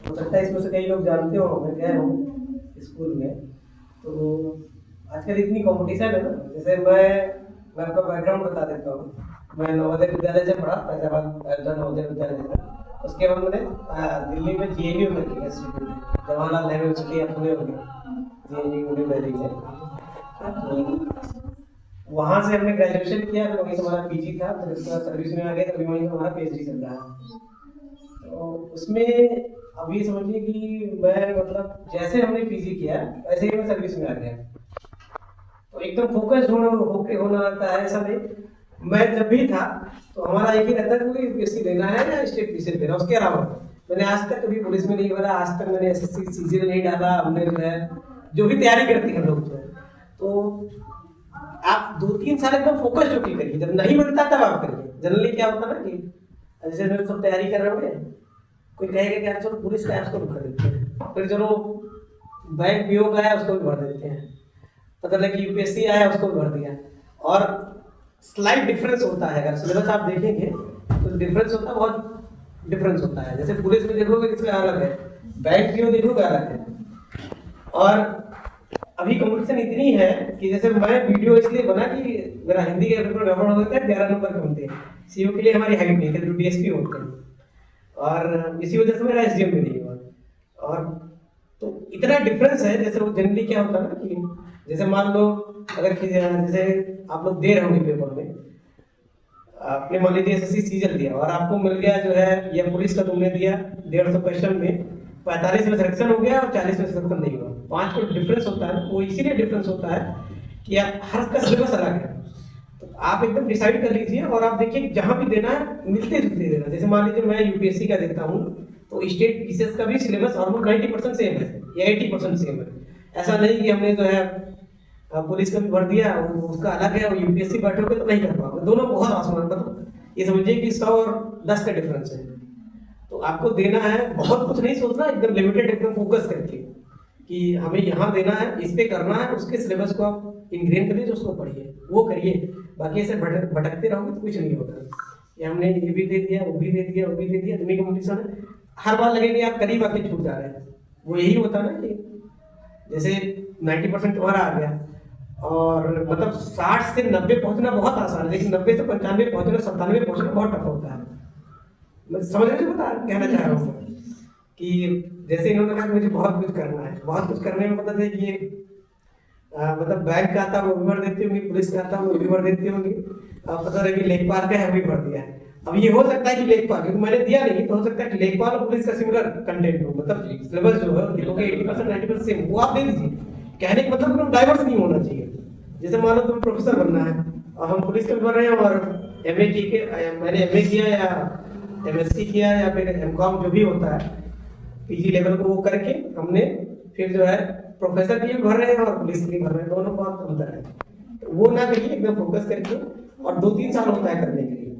हो सकता है इसमें से कई लोग जानते हो, मैं गया हूँ स्कूल में। तो आजकल इतनी कंपटीशन है ना, जैसे मैं आपका बैकग्राउंड बता देता हूँ। मैं नवोदय विद्यालय से पढ़ा, फैजाबाद अयोध्या नवोदय विद्यालय से। उसके बाद मैंने दिल्ली में JNU में किया, इंस्टीट्यूट में जवाहरलाल नेहरू यूनिवर्सिटी, आप सुने होंगे, JNU न्यू दिल्ली में। तो वहाँ से हमने ग्रेजुएशन किया, फिर वहीं से हमारा PG था, फिर उसके बाद सर्विस में आ गए, तभी वहीं से हमारा PhD चल रहा है। तो उसमें अब ये समझिए कि मैं मतलब जैसे हमने PG किया वैसे ही मैं सर्विस में आ गया। तो एकदम फोकस होके होना रहता है, ऐसा नहीं। मैं जब भी था तो हमारा एक ही रहता था कि UPSC देना है या स्टेट PCL देना, उसके अलावा मैंने आज तक कभी पुलिस में नहीं भरा, आज तक मैंने SSC CGL नहीं डाला। हमने जो है जो भी तैयारी करती हैं लोग जो है, तो आप 2-3 साल एकदम फोकस होके करिए, जब नहीं मिलता तब आप करिए। जनरली क्या होता है ना कि जैसे लोग सब तैयारी कर रहे होंगे, कोई कहेगा कि यार चलो पुलिस का है उसको भर देते हैं, फिर चलो बैंक PO का है उसको भी भर देते हैं, पता लगे कि UPSC आया उसको भी भर दिया। और स्लाइट डिफरेंस होता है, अगर सिलेबस आप देखेंगे तो डिफरेंस होता है, बहुत डिफरेंस होता है। जैसे पुलिस में देखोगे किसका अलग है, बैंक PO देखोगे अलग है। और अभी कंपटीशन इतनी है कि जैसे मैं वीडियो इसलिए बना कि मेरा हिंदी के पेपर गड़बड़ हो गया था, 11 नंबर के होते हैं, CO के लिए हमारी हाइट नहीं थी, जो DSP होते हैं, और इसी वजह से मेरा SDM भी नहीं हुआ। और तो इतना डिफरेंस है। जैसे वो जनरली क्या होता है ना कि जैसे मान लो अगर जैसे आप लोग दे रहे होंगे पेपर में, आपने मान लीजिए SSC CGL दिया और आपको मिल गया जो है, या पुलिस का तुमने दिया 150 क्वेश्चन में 45 में सिलेक्शन हो गया और 40 में सिलेक्शन नहीं हुआ, 5 को डिफरेंस होता है। वो इसीलिए डिफरेंस होता है कि आप हर का सिलेबस अलग है। तो आप एकदम डिसाइड कर लीजिए और आप देखिए जहां भी देना है मिलते जुलते देना। जैसे मान लीजिए मैं UPSC का देता हूँ तो स्टेट PCS का भी सिलेबस ऑलमोस्ट 90% सेम है या 80% सेम है। ऐसा नहीं कि हमने जो है पुलिस का भी भर दिया, उसका अलग है, और UPSC बैठोगे तो नहीं कर पाओगे, दोनों बहुत आसमान, मतलब ये समझिए कि 100 और 10 का डिफरेंस है। तो आपको देना है, बहुत कुछ नहीं सोचना, एकदम लिमिटेड, एकदम फोकस करके कि हमें यहाँ देना है, इस पे करना है, उसके सिलेबस को आप इनग्रेन करिए, उसको पढ़िए, वो करिए। बाकी ऐसे भटकते रहोगे तो कुछ नहीं होगा। ये हमने ये भी दे दिया, वो भी दे दिया, वो भी दे दिया, इतनी कंपटीशन है, हर बार लगेगा आप करीब आके छूट जा रहे हैं। वो यही होता है ना कि जैसे 90% तुम्हारा आ गया, और मतलब 60 से 90 पहुंचना बहुत आसान है, लेकिन 90 से 95 पहुंचना, 97 पहुंचना बहुत टफ होता है। मैं समझ रहे बता कहना चाह रहा हूँ कि जैसे इन्होंने कहा कि मुझे बहुत कुछ करना है, बहुत कुछ करने में मतलब है कि मतलब बैंक का आता वो भी भर देती होंगी, पुलिस का आता वो भी भर देती होंगी, पता लगे कि लेखपाल का है वो भी भर दिया है। अब ये हो सकता है कि लेखपाल, क्योंकि मैंने दिया नहीं, तो हो सकता है कि लेखपाल और पुलिस का सिमिलर कंटेंट हो, मतलब सिलेबस जो है देखोगे 80% 90% सेम, वो आप दे दीजिए। कहने का मतलब एकदम डाइवर्स नहीं होना चाहिए। जैसे मान लो तुम्हें प्रोफेसर बनना है और हम पुलिस का भी भर रहे हैं, और MA के मैंने MA किया या MSc किया या फिर MCOM जो भी होता है PG लेवल को, वो करके हमने फिर जो है प्रोफेसर के लिए भर रहे हैं और पुलिस के लिए भर रहे हैं, दोनों बहुत अंतर है। तो वो ना करिए, एकदम फोकस करके, और 2-3 साल होता है करने के लिए।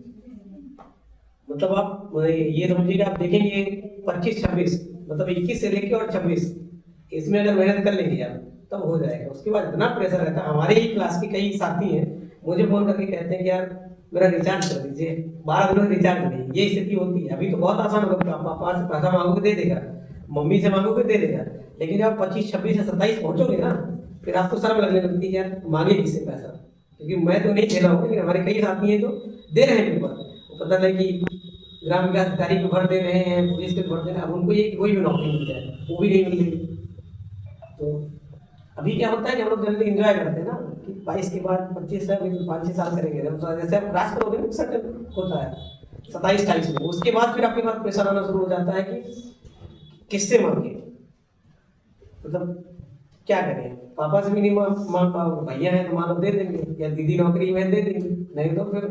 मतलब आप ये समझिएगा, आप देखेंगे 25-26, मतलब 21 से लेके और 26, इसमें अगर मेहनत कर लेंगे आप तब हो जाएगा। उसके बाद इतना प्रेशर रहता है। हमारे ही क्लास के कई साथी हैं, मुझे फोन करके कहते हैं कि यार मेरा रिचार्ज कर दीजिए, 12 दिनों से रिचार्ज नहीं। ये स्थिति होती है। अभी तो बहुत आसान होगा, आप पापा से पैसा मांगोगे दे देगा, मम्मी से मांगोगे दे देगा, लेकिन जब 25, 26 या 27 पहुंचोगे ना, फिर आपको शर्म लगने लगती है यार मांगे किससे पैसा। क्योंकि मैं तो नहीं दे रहा हूँ, लेकिन हमारे कई साथी हैं जो दे रहे हैं पेपर, वो पता नहीं कि ग्राम विकास अधिकारी को भर दे रहे हैं, पुलिस को भर दे रहे हैं, अब उनको ये कोई भी नौकरी मिल जाए वो भी नहीं मिल रही। तो अभी क्या होता है कि हम लोग जल्दी एंजॉय करते हैं ना कि 22 के बाद 25 है, 5-6 साल करेंगे, जैसे आप क्रॉस करोगे ना सर्टन होता है 27-28 में, उसके बाद फिर आपके पास प्रेशर आना शुरू हो जाता है कि किससे मांगे, मतलब क्या करें, पापा से भी नहीं मांग पाओगे, भैया है तो मान लो दे देंगे, या दीदी नौकरी में दे देंगे, नहीं तो फिर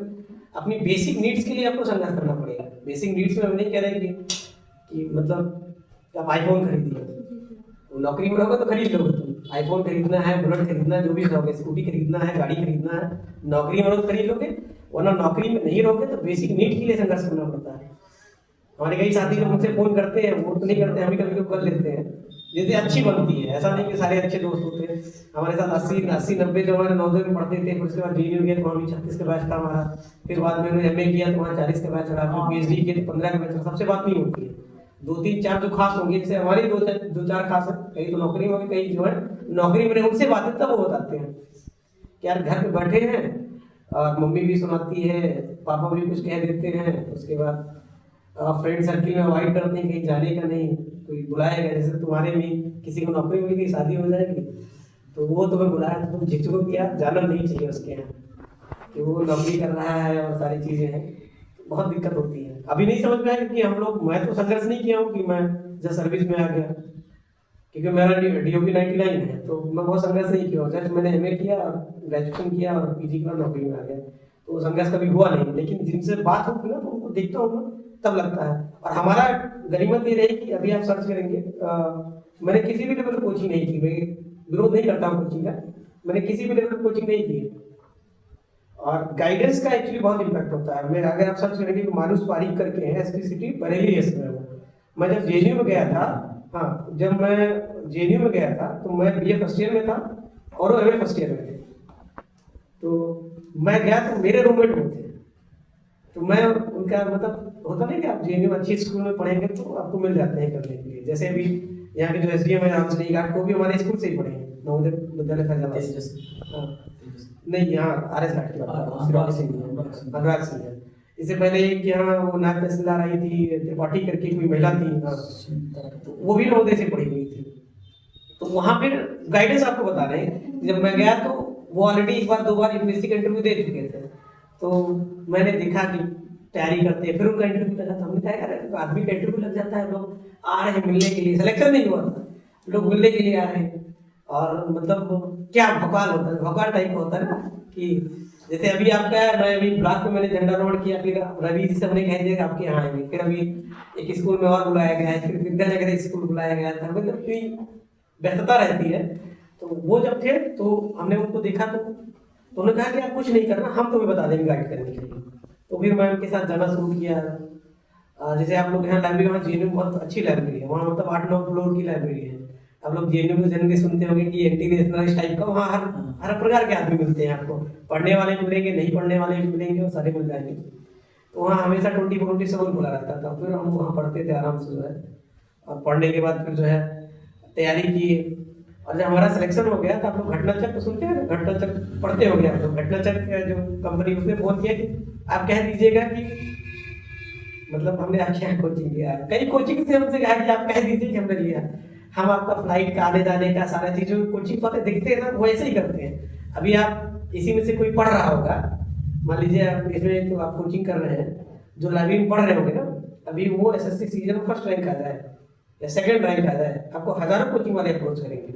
अपनी बेसिक नीड्स के लिए आपको संघर्ष करना पड़ेगा। बेसिक नीड्स में हम नहीं कह रहे कि मतलब आप आईफोन खरीदिए, नौकरी में रहोगे तो खरीद लोगे, तुम आईफोन खरीदना है, बुलेट खरीदना है, जो भी रहोगे, स्कूटी खरीदना है, गाड़ी खरीदना है, नौकरी में रहो तो खरीद लोगे, वरना नौकरी में नहीं रहोगे तो बेसिक नीड के लिए संघर्ष करना पड़ता है। हमारे कई साथी जो मुझसे फोन करते हैं, वो तो नहीं करते, हम भी कभी कभी कर लेते हैं, जैसे अच्छी बनती है, ऐसा नहीं कि सारे अच्छे दोस्त होते हैं। हमारे साथ 80-90 जो हमारे नवोदय में पढ़ते थे, फिर उसके बाद JNU गए तो वहाँ भी 36 का बैच था हमारा, फिर बाद में उन्होंने MA किया तो वहाँ 40 का बैच रहा, फिर PhD किया तो 15 का बैच रहा, सबसे बात नहीं होती है। दो तीन चार जो खास होंगे, जैसे हमारी दो चार खास है, कई तो नौकरी में, कई जो है नौकरी में, उनसे बातें तब वो बताते हैं कि यार घर पे बैठे हैं और मम्मी भी सुनाती है, पापा भी कुछ कह देते हैं, उसके बाद फ्रेंड सर्किल में अवॉइड करते हैं, कहीं जाने का नहीं, कोई बुलाएगा, जैसे तुम्हारे में किसी को नौकरी मिल गई, शादी हो जाएगी, तो वो तुम्हें बुलाया तो तुम झिझको किया, जाना नहीं चाहिए उसके यहाँ कि वो नौकरी कर रहा है और सारी चीज़ें हैं, बहुत दिक्कत होती है। अभी नहीं समझ में आया क्योंकि हम लोग, मैं तो संघर्ष नहीं किया हूँ कि मैं जब सर्विस में आ गया, क्योंकि मेरा DOP 99 है, तो मैं बहुत संघर्ष नहीं किया, जस्ट मैंने MA किया और ग्रेजुएशन किया और PG किया, नौकरी में आ गया, तो संघर्ष कभी हुआ नहीं। लेकिन जिनसे बात होती है ना, तो उनको देखता हूँ ना, तब लगता है। और हमारा गनीमत ये रही कि अभी आप सर्च करेंगे, मैंने किसी भी लेवल कोचिंग नहीं की, मैं विरोध नहीं करता हूँ कोचिंग का, मैंने किसी भी लेवल कोचिंग नहीं की। और गाइडेंस का एक्चुअली बहुत इम्पैक्ट होता है। मैं, अगर आप सर्च करेंगे, मानुष पारीक करके हैं, SP सिटी बरेली है वो। मैं जब JNU में गया था, हाँ, जब मैं JNU में गया था तो मैं BA फर्स्ट ईयर में था और वो MA फर्स्ट ईयर में थे। तो मैं गया तो मेरे रूममेट वो थे, तो मैं उनका, मतलब होता नहीं कि आप JNU अच्छी स्कूल में पढ़ेंगे तो आपको मिल जाते हैं करने के लिए। जैसे अभी यहाँ के जो SDM है राम स्नेही घाट, को भी हमारे स्कूल से ही पढ़े हैं, नवोदय विद्यालय फैजाबाद। नहीं, यहाँ RS घाट की बात, अनुराग सिंह है। इससे पहले एक यहाँ वो नायब तहसीलदार आई थी, त्रिपाठी करके कोई महिला थी, तो वो भी नवोदय से पढ़ी हुई थी। तो वहाँ फिर गाइडेंस आपको बता रहे हैं, जब मैं गया तो वो ऑलरेडी एक बार दो बार यूनिवर्सिटी का इंटरव्यू दे चुके थे, तो मैंने देखा कि तैयारी करते हैं, फिर उनका इंटरव्यू लगा था। हमने कहा यार आदमी का इंटरव्यू लग जाता है, लोग आ रहे हैं मिलने के लिए, सिलेक्शन नहीं हुआ था, लोग मिलने के लिए आ रहे हैं, और मतलब क्या भोकाल होता है, भोकाल टाइप होता है ना, कि जैसे अभी आपका, मैं अभी ब्लॉक में मैंने झंडा रोड किया, फिर रवि जी से हमने कह दिया आपके यहाँ आएंगे, फिर अभी एक स्कूल में और बुलाया गया है, फिर विद्यानगर स्कूल बुलाया गया था, मतलब इतनी व्यस्तता रहती है। तो वो जब थे तो हमने उनको देखा, तो उन्होंने कहा कि आप कुछ नहीं करना, हम तुम्हें बता देंगे गाइड करने के लिए। तो फिर मैं उनके साथ जाना शुरू किया। जैसे आप लोग यहाँ लाइब्रेरी, वहाँ JNU में बहुत अच्छी लाइब्रेरी है, वहाँ मतलब 8-9 फ्लोर की लाइब्रेरी है। आप लोग JNU में जनरली सुनते होंगे कि एंटी नेशनलिस्ट टाइप का, वहाँ हर प्रकार के आदमी मिलते हैं आपको, पढ़ने वाले मिलेंगे, नहीं पढ़ने वाले भी मिलेंगे, और सारे मिल जाएंगे। तो वहाँ हमेशा 24/7 खुला रहता था। फिर हम वहाँ पढ़ते थे आराम से जो है, और पढ़ने के बाद फिर जो है तैयारी की। और जब हमारा सिलेक्शन हो गया तो आप लोग घटना चक्र सुनते हैं, घटना चक्र पढ़ते हो गए आप लोग। घटना चक्र जो कंपनी, उसने फोन किया कि आप कह दीजिएगा कि, मतलब हमने आपके यहाँ कोचिंग लिया, कई कोचिंग से हमसे कहा कि आप कह दीजिए कि हमने लिया, हम आपका फ्लाइट का आने जाने का सारा चीज़, कोचिंग वाले देखते हैं ना, वो ऐसे ही करते हैं। अभी आप इसी में से कोई पढ़ रहा होगा, मान लीजिए आप इसमें तो आप कोचिंग कर रहे हैं, जो लाइब्रेरी में पढ़ रहे होंगे ना, अभी वो SSC सीजन में फर्स्ट रैंक आ जाए या सेकंड रैंक आ जाए, आपको हजारों कोचिंग वाले अप्रोच करेंगे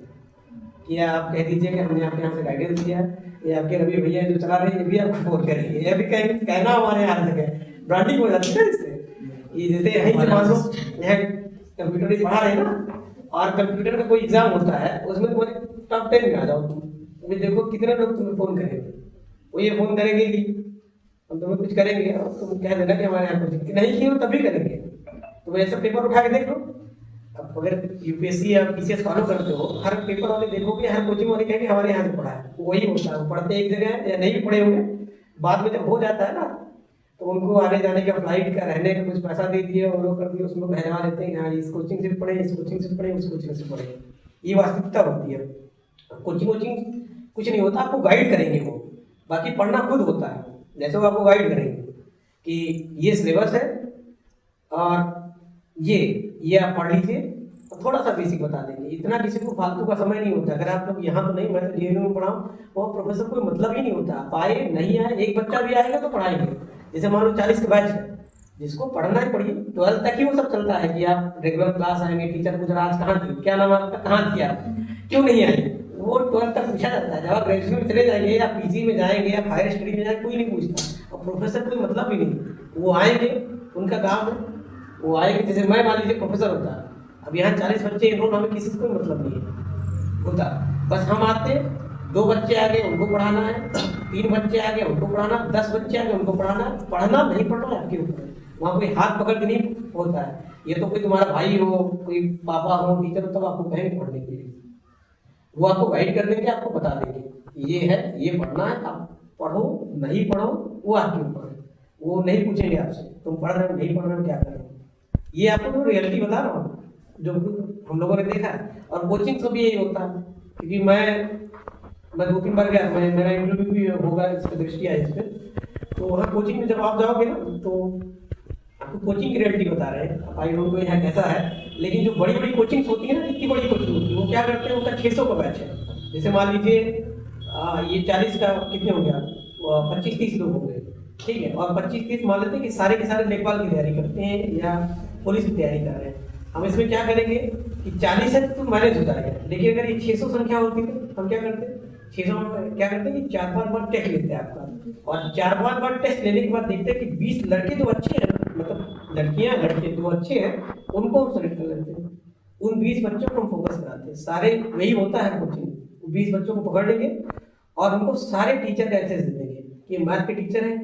कि आप कह दीजिए कि हमने आपके यहाँ से गाइडेंस दिया, या आपके रवि भैया जो चला रहे हैं, ये भी आपको फोन करेंगे, ये भी कहेंगे, कहना हमारे यहाँ तक है, ब्रांडिंग हो जाती है इससे। ये जैसे यहीं से मान लो यहाँ कंप्यूटर ही पढ़ा रहे हैं ना, और कंप्यूटर का कोई एग्जाम होता है, उसमें तुम्हारे टॉप 10 में आ जाओ तुम, देखो कितने लोग तुम्हें फोन करेंगे। वो ये फोन करेंगे कि हम तुम्हें कुछ करेंगे, और तुम कह देना कि हमारे यहाँ कुछ नहीं किए, तभी करेंगे। तुम ऐसा पेपर उठा के देख लो, अब अगर UPSC या PCS फॉलो करते हो, हर पेपर वाले देखोगे, हर कोचिंग वाले कहेंगे हमारे यहाँ से पढ़ा है, वही होता है। वो पढ़ते एक जगह या नहीं भी पढ़े होंगे, बाद में जब हो जाता है ना, तो उनको आने जाने का, फ्लाइट का, रहने का कुछ पैसा दे दिए, और वो कर दिए, उसमें बहलवा लेते हैं, हाँ इस कोचिंग से पढ़े, इस कोचिंग से पढ़े, उस कोचिंग से पढ़े। ये वास्तविकता होती है। कोचिंग कुछ नहीं होता, आपको गाइड करेंगे वो, बाकी पढ़ना खुद होता है। जैसे वो आपको गाइड करेंगे कि ये सिलेबस है और ये आप पढ़ लीजिए, और थोड़ा सा बेसिक बता देंगे, इतना किसी को फालतू का समय नहीं होता। अगर आप लोग यहाँ तो नहीं, मैं तो JNU में पढ़ाऊँ, वो प्रोफेसर कोई मतलब ही नहीं होता, आप आए नहीं आए, एक बच्चा भी आएगा तो पढ़ाएंगे। जैसे मान लो 40 का बैच है, जिसको पढ़ना है पढ़िए, 12th तक ही वो सब चलता है कि आप रेगुलर क्लास आएंगे, टीचर पूछ रहा आज कहाँ थी, क्या नाम आपका, कहाँ थी आप, क्यों नहीं आए, वो 12th तक पूछा जाता है। जब आप ग्रेजुएशन में चले जाएंगे या PG में जाएंगे या हायर स्टडी में जाएंगे, कोई नहीं पूछता, और प्रोफेसर कोई मतलब ही नहीं। वो आएंगे, उनका काम है, वो आएंगे। जैसे मैं मान लीजिए प्रोफेसर होता है, अब यहाँ 40 बच्चे इनरोल, हमें किसी से कोई मतलब नहीं है होता, बस हम आते, 2 बच्चे आ गए उनको पढ़ाना है, 3 बच्चे आ गए उनको पढ़ाना, 10 बच्चे आ गए उनको पढ़ाना। पढ़ना नहीं पढ़ना है आपके ऊपर, वहाँ कोई हाथ पकड़ के नहीं होता है। ये तो कोई तुम्हारा भाई हो, कोई पापा हो, टीचर हो, तब आपको कहेंगे पढ़ने के लिए, वो आपको गाइड कर देंगे, आपको बता देंगे ये है, ये पढ़ना है, आप पढ़ो, नहीं पढ़ो वो आपके ऊपर है। वो नहीं पूछेंगे आपसे तुम पढ़ रहे हो नहीं पढ़ रहे हो क्या कर रहे हो, ये आपको तो रियलिटी बता रहा हूँ जो हम लोगों ने देखा है। और कोचिंग का भी यही होता है, क्योंकि मैं 2-3 बार गया, मैं मेरा इंटरव्यू भी होगा इस पर, दृष्टि है इस पर। तो वहाँ कोचिंग में जब आप जाओगे ना, तो आपको कोचिंग की रियलिटी बता रहे हैं। अब आई डोंट नो यहाँ कैसा है, लेकिन जो बड़ी बड़ी कोचिंग्स होती है ना, इतनी बड़ी कोचिंग होती है, वो क्या करते हैं, उनका 600 का बैच है। जैसे मान लीजिए ये 40 का कितने हो गया, 25-30 लोग हो गए, ठीक है। और 25-30 मान लेते हैं कि सारे के सारे लेखपाल की तैयारी करते हैं या पुलिस की तैयारी कर रहे हैं। हम इसमें क्या करेंगे कि 40 है तो मैनेज हो जाएगा, लेकिन अगर ये 600 संख्या होती है हम क्या करते हैं, 600 में क्या करते हैं कि 4-5 बार टेस्ट लेते हैं आपका, और 4-5 बार टेस्ट लेने के बाद देखते हैं कि 20 लड़के जो अच्छे हैं, मतलब लड़कियां लड़के जो अच्छे हैं उनको हम सेलेक्ट कर लेते हैं। उन 20 बच्चों को हम फोकस कराते हैं, सारे वही होता है कोचिंग। 20 बच्चों को पकड़ लेंगे और उनको सारे टीचर का एक्सेस दे देंगे कि मैथ के टीचर हैं,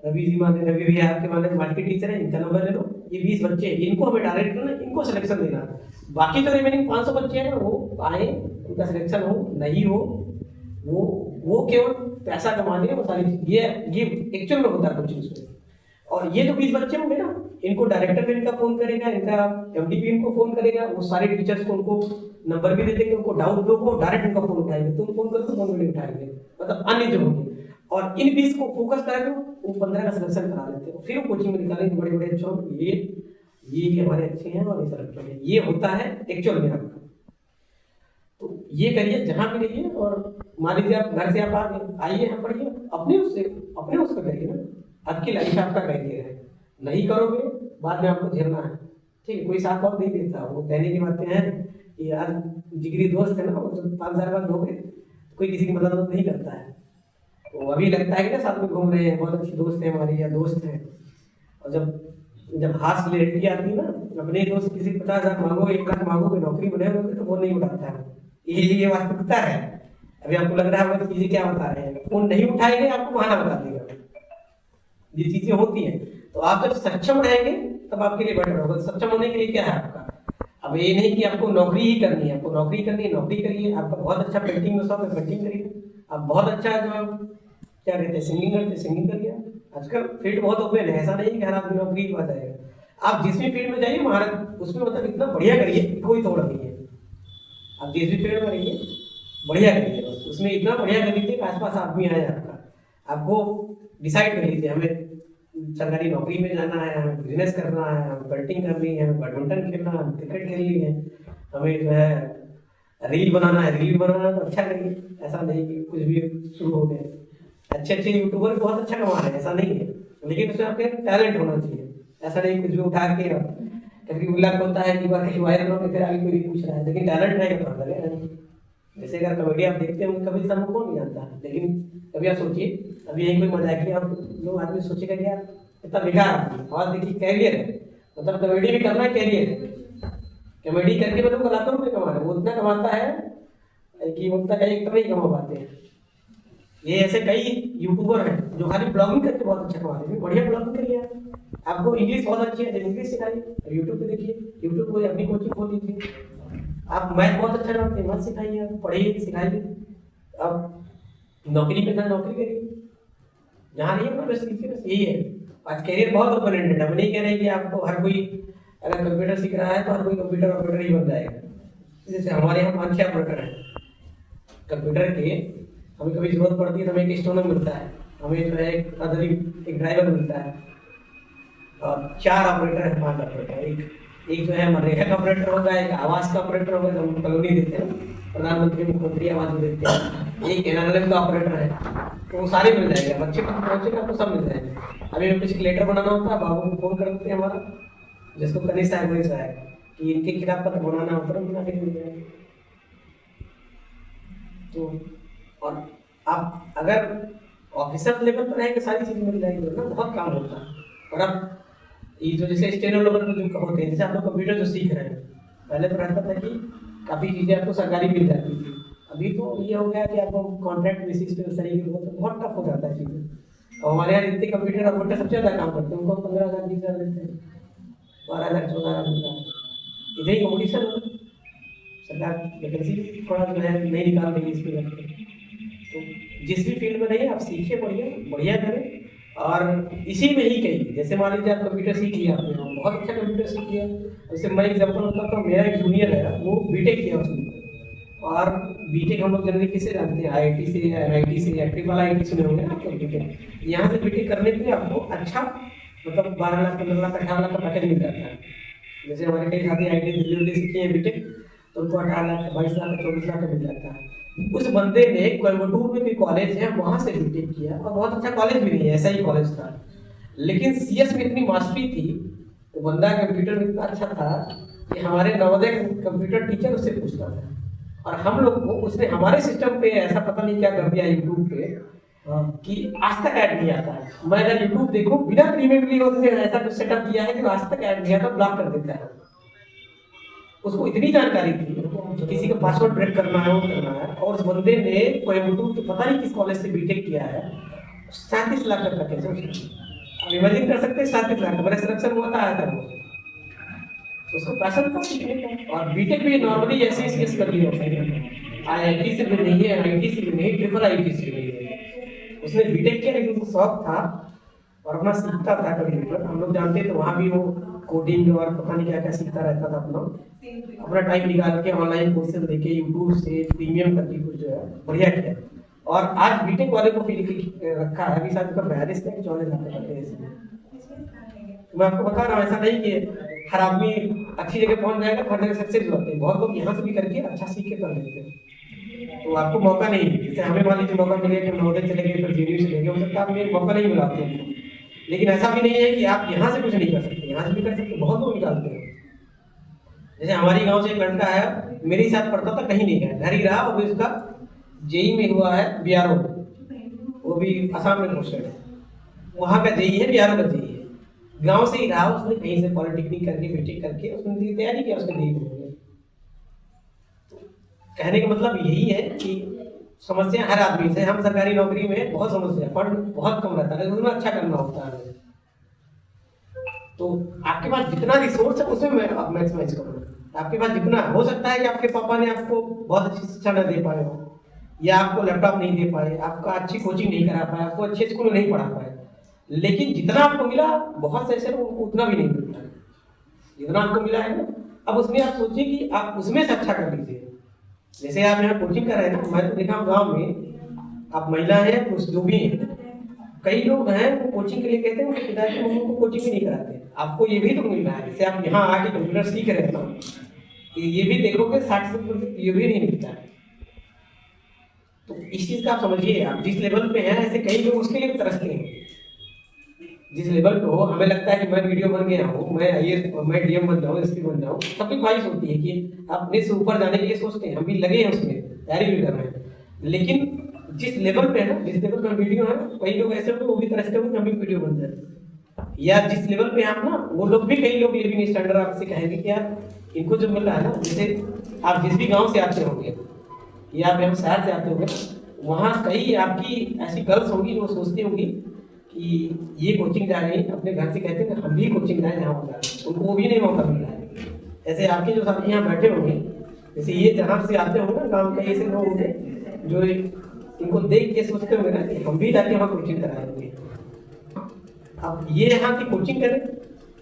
रवि जी माने, रवि भैया आपके माने मैथ के टीचर हैं, इनका नंबर ले लो, ये 20 बच्चे हैं, इनको हमें टारगेट करना, इनको सिलेक्शन देना। बाकी जो रिमेनिंग 500 बच्चे हैं वो आए, उनका सिलेक्शन हो नहीं हो, वो केवल पैसा कमाने हैं, वो सारी चीज ये एक्चुअल में होता है कोचिंग में। और ये जो 20 बच्चे होंगे ना, इनको डायरेक्टर भी इनका फोन करेगा, इनका एमडी भी इनको फोन करेगा, वो सारे टीचर्स को उनको नंबर भी दे देंगे, उनको डाउट दो को डायरेक्ट उनका फोन उठाएंगे, तुम फोन करो तो फोन नहीं उठाएंगे, मतलब अन्य जो होंगे। और इन 20 को फोकस करके वो 15 का सिलेक्शन करा लेते हैं, फिर वो कोचिंग में निकालेंगे बड़े बड़े अच्छे, ये हमारे अच्छे हैं और ये सेलेक्ट हैं। ये होता है एक्चुअल में आपका। तो ये करिए जहाँ भी रहिए, और मान लीजिए आप घर से आप आ गए, आइए हम पढ़िए, अपने उसका करिए ना, आपकी लाइफ आपका करियर है। नहीं करोगे बाद में आपको झेलना है, ठीक है। कोई साथ और नहीं देता, वो कहने की बातें हैं कि यार जिगरी दोस्त है ना, वो 5 साल बाद हो गए, कोई किसी की मदद नहीं करता है। तो अभी लगता है कि ना साथ में घूम रहे हैं, बहुत अच्छी दोस्त है हमारी या दोस्त है, और जब जब हाथ से रियलिटी आती है ना, अपने दोस्त किसी 50,000 मांगो, 1 लाख मांगो, कोई नौकरी बने होगे तो वो नहीं उठाता है। ये वास्तविकता है। अभी आपको लग रहा है वो चीजें क्या बता रहे हैं, फोन नहीं उठाएंगे, आपको बहाना बता देगा, ये चीजें होती हैं। तो आप जब सक्षम रहेंगे तब आपके लिए बेटर होगा। सक्षम होने के लिए क्या है आपका, अब ये नहीं कि आपको नौकरी ही करनी है, आपको नौकरी करनी है नौकरी करिए, आपका बहुत अच्छा पेंटिंग में शौक है पेंटिंग करिए, आप बहुत अच्छा जो क्या कहते हैं सिंगिंग करते सिंगिंग करिए। आजकल फील्ड बहुत ओपन है, ऐसा नहीं है कि हर आदमी नौकरी ही पा जाएगा। आप जिस भी फील्ड में जाइए महारत उसमें मतलब इतना बढ़िया करिए, कोई तोड़ नहीं है। आप जिस भी फील्ड में रहिए बढ़िया करिए, बस उसमें इतना बढ़िया कर लीजिए कि आसपास आदमी आए आपका, आपको डिसाइड कर लीजिए हमें सरकारी नौकरी में जाना है, हमें बिजनेस करना है, हमें पेंटिंग करनी है, हमें बैडमिंटन खेलना है, हमें क्रिकेट खेलनी है, हमें जो है रील बनाना है, रील बनाना है तो अच्छा करिए। ऐसा नहीं कि कुछ भी शुरू हो गए। अच्छे अच्छे यूट्यूबर बहुत अच्छा कमा रहे हैं, ऐसा नहीं है, लेकिन उसमें आपके टैलेंट होना चाहिए। ऐसा नहीं कुछ भी उठा के, कभी उल्लाख होता है कि बार कहीं वायरल हो, फिर आगे कोई नहीं पूछ रहा है, लेकिन टैलेंट रहेगा तो लगेगा नहीं। जैसे अगर कॉमेडी आप देखते हैं कभी सबको कौन नहीं जानता, लेकिन कभी आप सोचिए, अभी यही कोई मजाक है, आप लोग आदमी सोचेगा कि यार इतना बेकार आदमी, और देखिए कैरियर है, मतलब कॉमेडी भी करना है, कैरियर है। कॉमेडी करके वो लोग लाखों रुपये कमा रहे हैं, वो इतना कमाता है कि वो उतना कहीं नहीं कमा पाते हैं। ये ऐसे कई यूट्यूबर हैं जो खाली ब्लॉगिंग करके बहुत अच्छा कमाते हैं, बढ़िया ब्लॉगिंग करिए। आपको इंग्लिश बहुत अच्छी है, इंग्लिश सिखाइए, यूट्यूब पे देखिए, यूट्यूब को अपनी कोचिंग खोल लीजिए। आप मैथ बहुत अच्छा जानते हैं, मैथ सिखाइए, आप पढ़िए सिखाइए। अब नौकरी पे ना नौकरी करिए, जहाँ नहीं है बस सीखिए, बस यही है। आज कैरियर बहुत ओपन एंडेड है, हम नहीं कह रहे कि आपको हर कोई अगर कंप्यूटर सीख रहा है तो हर कोई कंप्यूटर ऑपरेटर ही बन जाएगा। जैसे हमारे यहाँ 5-6 ऑपरेटर हैं कंप्यूटर के, हमें कभी जरूरत पड़ती है तो हमें एक स्टोनर मिलता है, हमें जो है एक ड्राइवर मिलता है, और 4 ऑपरेटर है, 5 ऑपरेटर, एक जो है मनरेगा का ऑपरेटर होगा, एक आवास का ऑपरेटर होगा जो हम कॉलोनी देते हैं, प्रधानमंत्री मुख्यमंत्री आवास में देते हैं, एक एनआरएल का ऑपरेटर है, तो वो सारे मिल जाएंगे, बच्चे पहुंचेगा आपको सब मिल जाएंगे। अभी हमें कुछ लेटर बनाना होता है, बाबू को फोन कर देते हैं हमारा, जिसको कनिष्ठ है कि इनके खिलाफ पत्र बनाना होता है, बना के मिल जाएगा। तो और आप अगर ऑफिसर लेवल पर रहेंगे सारी चीज़ मिल जाएगी ना, बहुत काम होता है। और अब ये जो जैसे स्टेनो लेवल पर जो होते हैं, जैसे आप लोग कंप्यूटर जो सीख रहे हैं, पहले तो रहता था कि काफ़ी चीज़ें आपको सरकारी मिल जाती थी, अभी तो ये हो गया कि आपको कॉन्ट्रैक्ट बेसिस पे उस तरीके से बहुत टफ हो जाता है चीज़ें। और हमारे यहाँ जितने कंप्यूटर ऑपरेटर सबसे ज़्यादा काम करते हैं, उनको 15,000 20,000 देते हैं, 12,000 14,000 मिलता है। इधर ही कॉम्पिटिशन होता है, सरकार वैकेंसी थोड़ा जो है नहीं निकाल रही इस पर। तो जिस भी फील्ड में रहिए आप सीखिए, बढ़िया बढ़िया करें, और इसी में ही कहीं जैसे मान लीजिए आप कंप्यूटर सीख लिया आपने, बहुत अच्छा कंप्यूटर सीख लिया। जैसे मैं एग्जाम्पल बताता हूँ, मेरा एक जूनियर है, वो बीटेक किया उसने, और बीटेक हम लोग जनरली किससे जानते हैं, आईआईटी से या एनआईटी से या ट्रिपल आईटी सुने होंगे ना बीटेक। यहाँ से बीटेक करने के लिए आपको अच्छा मतलब 12 लाख 15 लाख 18 लाख का पैकेज मिल जाता है। जैसे हमारे कई साथी आईटी दिल्ली उल्ली सीखी है बीटेक, तो उनको 18 लाख 22 लाख 24 लाख का मिल जाता है। उस बंदे ने कोयम्बटूर में कोई कॉलेज है वहाँ से बीटेक किया, और बहुत अच्छा कॉलेज भी नहीं है, ऐसा ही कॉलेज था, लेकिन सीएस में इतनी मास्टरी थी, तो बंदा कंप्यूटर में इतना अच्छा था कि हमारे नवोदय कंप्यूटर टीचर उससे पूछता था। और हम लोग को उसने हमारे सिस्टम पे ऐसा पता नहीं क्या कर दिया यूट्यूब पे कि आज तक ऐड नहीं आता है। मैं अगर यूट्यूब देखूं बिना प्रीमियम लिए उसने ऐसा कुछ सेटअप किया है कि आज तक ऐड नहीं आता, ब्लॉक कर देता है। उसको इतनी जानकारी थी कि किसी का पासवर्ड ब्रेक करना है, वो करना है, और उस बंदे ने कोयम्बटूर के पता नहीं किस कॉलेज से बीटेक किया है, 37 लाख का पैकेज है उसका। अब इमेजिन कर सकते हैं 37 लाख, मेरा सिलेक्शन हुआ था, आया था वो, उसको पैशन था सीखने का। और बीटेक भी नॉर्मली ऐसे ही सीएस कर लिया उसने, आईआईटी से भी नहीं है, एनआईटी से भी नहीं, ट्रिपल आईटी से भी नहीं है। उसने बीटेक किया लेकिन उसको शौक था और अपना सीखता था कंप्यूटर। हम लोग जानते हैं तो वहाँ भी वो कोडिंग और पता नहीं क्या क्या सीखता रहता था अपना टाइम निकाल के, ऑनलाइन कोर्सेज लेके यूट्यूब से प्रीमियम करके कुछ जो है बढ़िया किया। और आज बीटेक वाले को फील रखा है, अभी शायद उसका 42 से 44 लाख का है। मैं आपको बता रहा हूँ, ऐसा नहीं कि हर आदमी अच्छी जगह पहुंच जाएगा, हर जगह सक्सेस होते हैं। बहुत लोग यहाँ से भी करके अच्छा सीख के कर लेते हैं। तो आपको मौका नहीं, जैसे हमें मान लीजिए मौका मिले कि नवोदय चले गए, फिर जेडीयू चले गए, हो सकता है आपको मौका नहीं मिला आपको। लेकिन ऐसा भी नहीं है कि आप यहाँ से कुछ नहीं कर सकते, यहाँ से भी कर सकते, बहुत लोग निकालते हैं। जैसे हमारी गाँव से एक लड़का है, मेरे ही साथ पढ़ता था, कहीं नहीं गया, घर ही रहा, वो भी उसका जेई में हुआ है बीआरओ, वो भी असम में पोस्टेड है, वहाँ का जेई है, बीआरओ का जेई है। गांव से ही रहा, उसने कहीं से पॉलिटेक्निक करके बीटेक करके उसने तैयारी किया, उसने जेई में। तो कहने का मतलब यही है कि समस्या हर आदमी से, हम सरकारी नौकरी में बहुत समस्या, फंड बहुत कम रहता है, उसमें अच्छा करना होता है। तो आपके पास जितना रिसोर्स है उसमें आप मैक्सिमाइज करो। आपके पास जितना हो सकता है कि आपके पापा ने आपको बहुत अच्छी शिक्षा न दे पाए हो, या आपको लैपटॉप नहीं दे पाए, आपका अच्छी कोचिंग नहीं करा पाए, आपको अच्छे स्कूल में नहीं पढ़ा पाए, लेकिन जितना आपको मिला बहुत से ऐसे लोगों को उतना भी नहीं मिलता है जितना आपको मिला है ना। अब उसमें आप सोचिए कि आप उसमें से अच्छा कर लीजिए। जैसे आप यहाँ कोचिंग कर रहे हैं ना, मैं तो देखा हूँ गाँव में, आप महिला हैं पुरुष जो भी हैं, कई लोग हैं वो कोचिंग के लिए कहते हैं, उनके पिताजी मम्मी को कोचिंग भी नहीं कराते। आपको ये भी तो मिल रहा है, जैसे आप यहाँ आके कंप्यूटर सीख रहे हैं ना, ये भी देखोगे 60% ये भी नहीं मिलता है। तो इस चीज का आप समझिए, आप जिस लेवल पे हैं ऐसे कई लोग उसके लिए भी तरसते हैं। जिस लेवल पे हो, हमें लगता है कि मैं वीडियो बन गया हूँ, मैं आईएएस, मैं डीएम बन जाऊँ, एसपी बन जाऊँ, सबकी ख्वाहिश होती है कि आप अपने से ऊपर जाने के लिए सोचते हैं, हम भी लगे हैं उसमें, तैयारी भी कर रहे हैं। लेकिन जिस लेवल पे है ना, जिस लेवल पे वीडियो है, कई लोग ऐसे होंगे वो भी तरसते होंगे हम भी वीडियो बन जाए। या जिस लेवल पे आप ना, वो लोग भी, कई लोग लिविंग स्टैंडर्ड आपसे कहेंगे कि यार इनको जो मिल रहा है ना, जैसे आप जिस भी गाँव से आते होंगे या आप यहाँ शहर से आते होंगे, वहाँ कई आपकी ऐसी गर्ल्स होंगी जो सोचती होंगी कि ये कोचिंग जा रही है, अपने घर से कहते हैं हम भी कोचिंग जाए जहाँ होगा, उनको वो भी नहीं मौका मिल रहा है। ऐसे आपके जो साथी यहाँ बैठे होंगे, जैसे ये जहाँ से आते होंगे ना, गाँव के ऐसे लोग होंगे जो इनको देख के सोचते होंगे ना कि हम भी जाके वहाँ कोचिंग कराएंगे। अब ये यहाँ की कोचिंग करें,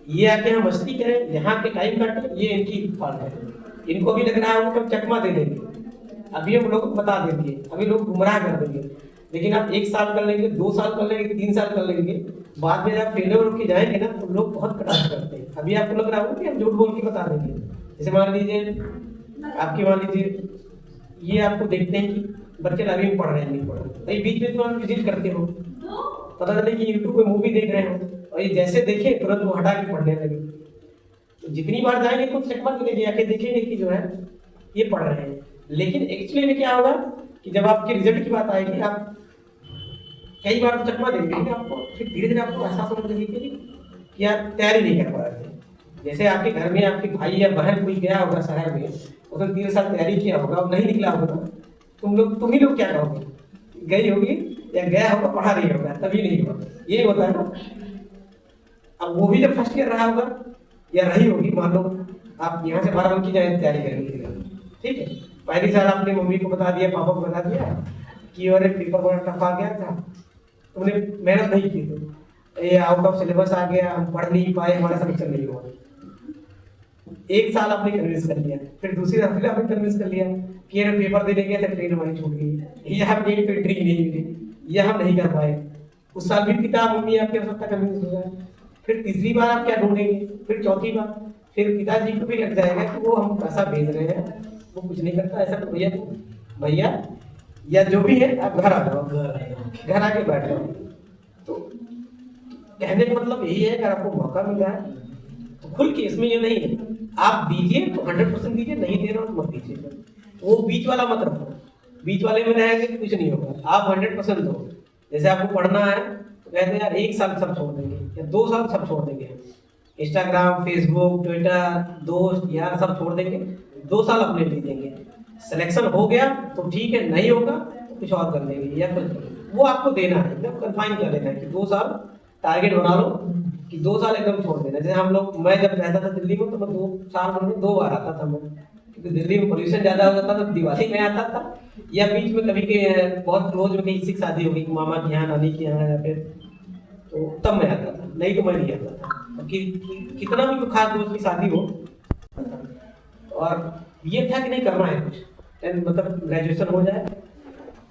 ये आके यहाँ मस्ती करें, यहाँ के टाइम काटें, ये इनकी फॉल्ट है। इनको अभी लग रहा है उनको चकमा दे देंगे, अभी हम लोग को बता देंगे, अभी लोग गुमराह कर देंगे। लेकिन आप 1 साल कर लेंगे, 2 साल कर लेंगे, 3 साल कर लेंगे, बाद में जब फेलियर होकर जाएंगे ना तो लोग बहुत कटाक्ष करते हैं। अभी आपको लग रहा होगा कि हम झूठ बोल के बता देंगे। जैसे मान लीजिए आपकी, मान लीजिए ये आपको देखते हैं कि बच्चे अभी पढ़ रहे हैं, नहीं पढ़ रहे, तो बीच में तो आप विजिट करते हो, पता चले कि यूट्यूब पे मूवी देख रहे हो, और ये जैसे देखे तुरंत वो हटा के पढ़ने लगे। तो जितनी बार जाएंगे खुद चकमा के लिए जाके देखेंगे कि जो है ये पढ़ रहे हैं। लेकिन एक्चुअली में क्या होगा कि जब आपके रिजल्ट की बात आएगी, आप कई बार तो चकमा देंगे आपको, फिर धीरे धीरे आपको एहसास होने लगेगा कि यार तैयारी नहीं कर पा रहे थे। जैसे आपके घर में आपके भाई या बहन कोई गया होगा शहर में, उसने 3 साल तैयारी किया होगा और नहीं निकला होगा, तुम ही लोग क्या कहोगे, गई होगी या गया होगा पढ़ा नहीं होगा, तभी नहीं हुआ, ये होता है ना। अब वो भी जब फर्स्ट ईयर रहा होगा या रही होगी, मान लो आप यहाँ से 12 की जाए तैयारी करने के लिए, ठीक है, पहली साल आपने मम्मी को बता दिया, पापा को बता दिया कि अरे पेपर बड़ा टफ आ गया था, तुमने मेहनत नहीं की थी, ये आउट ऑफ सिलेबस आ गया, हम पढ़ नहीं पाए, हमारा सिलेक्शन नहीं हुआ। एक साल आपने कन्विंस कर लिया, फिर दूसरी साल फिर आपने कन्विंस कर लिया कि ये पेपर देने गए थे, ट्रेन हमारी छूट गई, या हम एक ट्रेन नहीं मिली, या हम नहीं कर पाए। उस साल भी पिता मम्मी आपके हो सकता कन्विंस हो जाए, फिर तीसरी बार आप क्या ढूंढेंगे, फिर चौथी बार फिर पिताजी को भी लग जाएगा कि वो हम पैसा भेज रहे हैं, वो कुछ नहीं करता ऐसा, तो भैया भैया या जो भी है आप घर आ जाओ, घर आके बैठ जाओ। तो कहने का मतलब यही है, अगर आपको मौका मिल रहा है तो खुल के, इसमें ये नहीं है आप दीजिए तो 100% दीजिए, नहीं दे रहे हो तो मत दीजिए। वो बीच वाला मत रखो, बीच वाले में रहेंगे तो कुछ नहीं होगा, आप 100% दो। जैसे आपको पढ़ना है तो कहते हैं यार 1 साल सब छोड़ देंगे या 2 साल सब छोड़ देंगे, इंस्टाग्राम, फेसबुक, ट्विटर, दोस्त यार सब छोड़ देंगे, 2 साल अपने दे देंगे। सिलेक्शन हो गया तो ठीक है, नहीं होगा तो कुछ और कर लेंगे, या कुछ वो आपको देना है, एकदम कन्फाइन कर लेना है कि 2 साल टारगेट बना लो कि 2 साल एकदम छोड़ देना। जैसे हम लोग, मैं जब रहता था दिल्ली में तो मैं 2 साल में 2 बार आता था मैं, क्योंकि दिल्ली में पोल्यूशन ज्यादा हो जाता था, दिवाली में आता था, या बीच में कभी के बहुत क्लोज में कहीं किसी की शादी हो गई, मामा के यहाँ, नानी के यहाँ, या फिर तो तब मैं आता था, नहीं तो मैं नहीं आता था। कितना भी कोई खास दोस्त की शादी हो, और ये था कि नहीं करना है कुछ, मतलब ग्रेजुएशन हो जाए,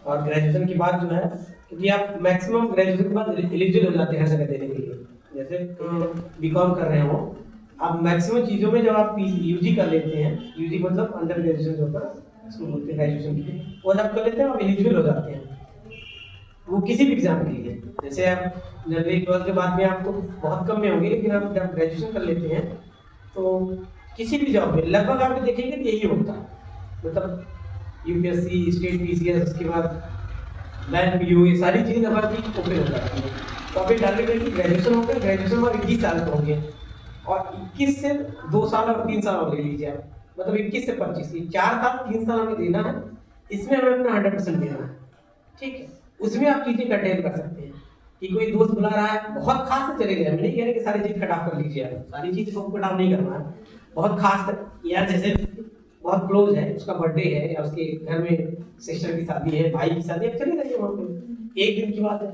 और ग्रेजुएशन के बाद जो है, क्योंकि आप मैक्सिमम ग्रेजुएशन के बाद एलिजिबल हो जाते हैं हर जगह देने के लिए। जैसे बीकॉम कर रहे हो आप, मैक्सिमम चीज़ों में जब आप यूजी कर लेते हैं, यूजी मतलब अंडर ग्रेजुएशन जो होता है उसको बोलते हैं ग्रेजुएशन के लिए, वो जब कर लेते हैं आप एलिजिबल हो जाते हैं वो किसी भी एग्जाम के लिए। जैसे आप जनरली 12th के बाद में आपको बहुत कम में होंगे, लेकिन आप जब ग्रेजुएशन कर लेते हैं तो किसी भी जॉब में लगभग आप देखेंगे कि यही होता है, मतलब यूपीएससी, स्टेट पीसीएस, उसके बाद बैंक पीयू, ये सारी चीज़ें हमारी ओपन हो जाती है। तो अभी टारगेट है कि ग्रेजुएशन होकर, ग्रेजुएशन में 21 साल के होंगे, और 21 से 2 साल और 3 साल और ले लीजिए आप, मतलब 21 से 25, 4 साल 3 साल हमें देना है, इसमें हमें अपना 100% देना है, ठीक है। उसमें आप चीज़ें कंटेन कर सकते हैं कि कोई दोस्त बुला रहा है, बहुत खास से चले गए, हम नहीं कह रहे कि सारी चीज़ कट ऑफ कर लीजिए, आप सारी चीज़ को कट ऑफ नहीं करना है, बहुत खास यार, जैसे बहुत क्लोज है, उसका बर्थडे है, या उसके घर में सिस्टर की शादी है, भाई की शादी है, चले जाइए वहाँ पे, 1 दिन की बात है,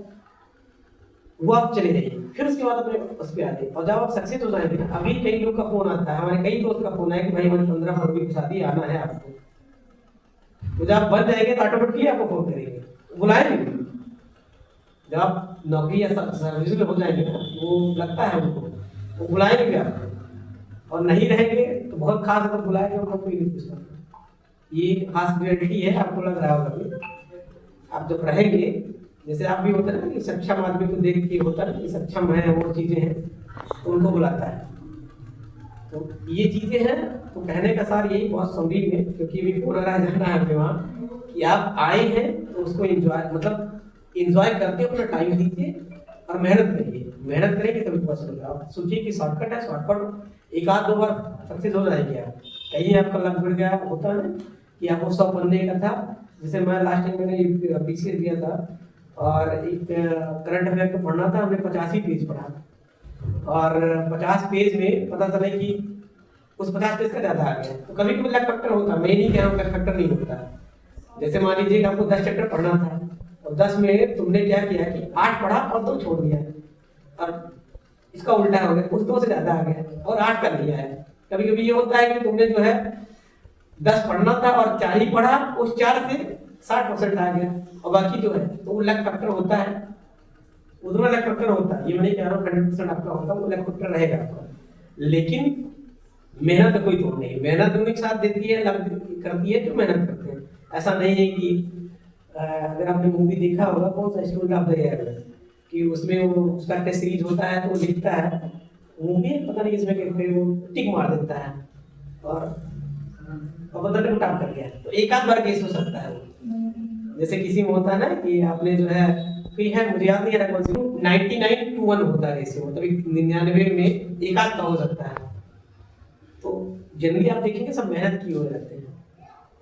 वो आप चले जाइए, फिर उसके बाद अपने उस पर आ जाइए। और जब आप सक्सेस हो जाएंगे ना, अभी कई लोग का फोन आता है, हमारे कई दोस्त का फोन है कि भाई हमारी 15 फरवरी की शादी, आना है आपको, तो जब आप बन जाएंगे तो ऑटोमेटिकली आपको फोन करेंगे, बुलाएंगे। जब आप नौकरी या सर्विस में हो जाएंगे ना, वो लगता है उनको, वो बुलाएंगे भी आपको, और नहीं रहेंगे तो बहुत खास अगर बुलाएंगे उनको कोई नहीं पूछता, ये खास रियलिटी है, आपको लग रहा होगा कि आप जब रहेंगे, जैसे आप भी होता है ना कि सक्षम आदमी को देख के होता है कि सक्षम है, वो चीज़ें हैं तो उनको बुलाता है, तो ये चीज़ें हैं। तो कहने का सार यही बहुत समरी में, क्योंकि अभी फोन आ रहा है, जाना है अपने वहाँ, कि आप आए हैं तो उसको इंजॉय, मतलब इंजॉय करके अपना टाइम दीजिए और मेहनत करिए, मेहनत करेंगे तभी पॉसिबल होगा। आप सोचिए कि शॉर्टकट है, शॉर्टकट 1 आध 2 बार सक्सेस हो जाएगी, आप कहीं आपका लग बढ़ गया, होता है कि आपको 100 पन्ने का था। जैसे मैं लास्ट टाइम मैंने पीसीएस दिया था, और एक करंट अफेयर को पढ़ना था, हमने 50 ही पेज पढ़ा, और 50 पेज में पता चला कि उस 50 पेज का ज़्यादा आ गया। तो कभी कभी लक फैक्टर होता है, मैं नहीं कह रहा हूँ लक फैक्टर नहीं होता। जैसे मान लीजिए आपको 10 चैप्टर पढ़ना था, और 10 में तुमने क्या किया कि 8 पढ़ा और 2 छोड़ दिया, और इसका उल्टा हो गया, उस 2 से ज़्यादा आ गया और 8 कर लिया है। कभी कभी ये होता है कि तुमने जो है 10 पढ़ना था और 4 ही पढ़ा, उस 4 से 60% आ गया, और बाकी जो है तो वो लक फैक्टर होता है, उतना लक फैक्टर होता है। ये मैं नहीं कह रहा हूँ 100% आपका होता है, वो लक फैक्टर रहेगा आपका, लेकिन मेहनत का कोई तोड़ नहीं। मेहनत उन्हीं के साथ देती है, लक करती है जो मेहनत करते हैं। ऐसा नहीं है कि अगर आपने मूवी देखा होगा, कौन सा स्टूडेंट ऑफ द ईयर, कि उसमें वो उसका टेस्ट सीरीज होता है तो वो लिखता है, मूवी पता नहीं किसमें कहते, वो टिक मार देता है और पता नहीं टॉप कर गया, तो एक आध बार केस हो सकता है। जैसे किसी में होता है ना कि आपने जो है कोई है, मुझे याद नहीं आ रहा कौन सी, 99:1 होता है रेशियो, मतलब 99 में एक आध का हो सकता है। तो जनरली आप देखेंगे सब मेहनत की हो जाते हैं,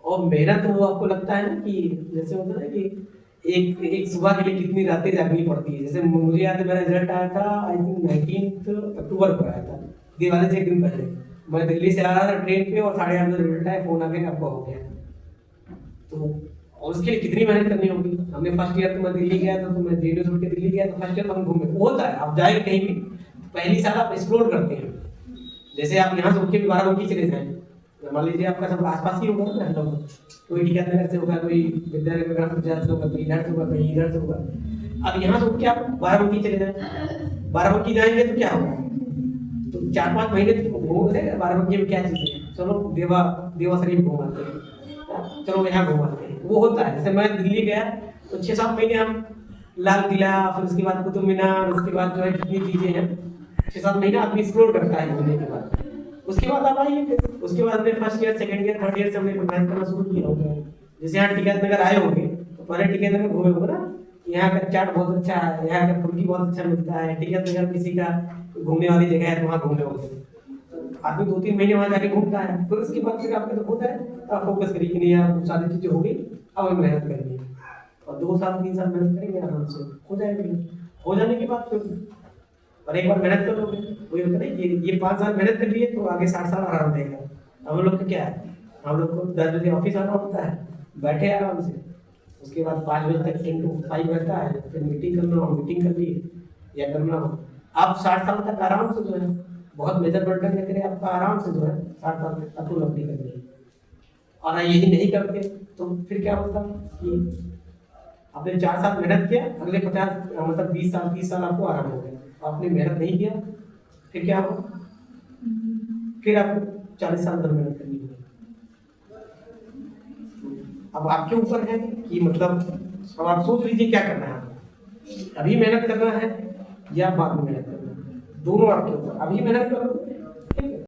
और मेहनत वो आपको लगता है ना कि जैसे होता है ना कि एक सुबह के लिए कितनी रातें जागनी पड़ती है। जैसे मुझे याद है मेरा रिजल्ट आया था आई थिंक 19 अक्टूबर को आया था, दिवाली से 1 दिन पहले। मैं दिल्ली से आ रहा था ट्रेन पे और 8:30 बजे रिजल्ट आया, फोन आ गया आपका हो गया। तो और उसके लिए कितनी मेहनत करनी होगी। हमने फर्स्ट ईयर तो मैं दिल्ली गया था, तो मैं जेएनयू छोड़ के दिल्ली गया तो फर्स्ट ईयर में हम घूमे, वो होता है। आप जाए कहीं भी पहली साल आप एक्सप्लोर करते हैं। जैसे आप यहाँ से उठ के भी बाराबंकी चले जाएं, मान लीजिए आपका सब आसपास ही होगा ना, लोग कोई टिकट नगर से होगा, कोई विद्यानगर पंचायत से होगा, कोई इधर से होगा, कहीं इधर से होगा। अब यहाँ से उठ के आप बाराबंकी चले जाएं, बाराबंकी जाएंगे तो क्या होगा, तो 4-5 महीने घूम रहे बाराबंकी में क्या चीज़ है, चलो देवा शरीफ घूम आते हैं, चलो यहाँ घूम आते हैं, वो होता है। जैसे मैं दिल्ली गया तो 6-7 महीने हम लाल किला, फिर उसके बाद कुतुब मीनार, उसके बाद जो है जितनी चीज़ें हैं 6-7 महीने आदमी एक्सप्लोर करता है घूमने के बाद। उसके बाद आप आइए, फिर उसके बाद हमने first year, second year, third year से हमने मेहनत करना शुरू किया होगा। जैसे यहाँ टिकट नगर आए होंगे तो पहले टिकट नगर घूमे होंगे ना, यहाँ का चाट बहुत अच्छा है, यहाँ का फुल्की बहुत अच्छा मिलता है, टिकट नगर किसी का घूमने वाली जगह है तो वहाँ घूमने होते आदमी 2-3 महीने वहाँ जाके घूमता है। फिर उसके बाद फिर आपका तो होता है तो आप फोकस करिए कि नहीं यार सारी चीज़ें हो गई, अब हमें मेहनत करनी है, और 2 साल 3 साल मेहनत करेंगे आराम से हो जाएगी। हो जाने के बाद फिर और एक बार मेहनत कर लोगे, वो होता है ये 5 साल मेहनत कर लिए तो आगे 60 साल आराम देगा। हम लोग का क्या है, हम लोग को 10 बजे ऑफिस आना होता है, बैठे आराम से, उसके बाद 5 बजे तक 10 to 5 रहता है, फिर मीटिंग करना हो मीटिंग कर लिए या करना हो। आप 60 साल तक आराम से जो है, बहुत मेजर बर्डन न करे, आपका आराम से जो है 60 साल तक आपको नौकरी करनी है। और यही नहीं करते तो फिर क्या होता कि आपने 4 साल मेहनत किया, अगले 50 मतलब 20 साल 30 साल आपको आराम हो गया। आपने मेहनत नहीं किया फिर क्या हो, फिर आपको 40 साल तक मेहनत करनी होगी। अब आपके ऊपर है कि मतलब अब आप सोच लीजिए क्या करना है, अभी मेहनत करना है या बाद में मेहनत करना है, दोनों आपके ऊपर। अभी मेहनत करो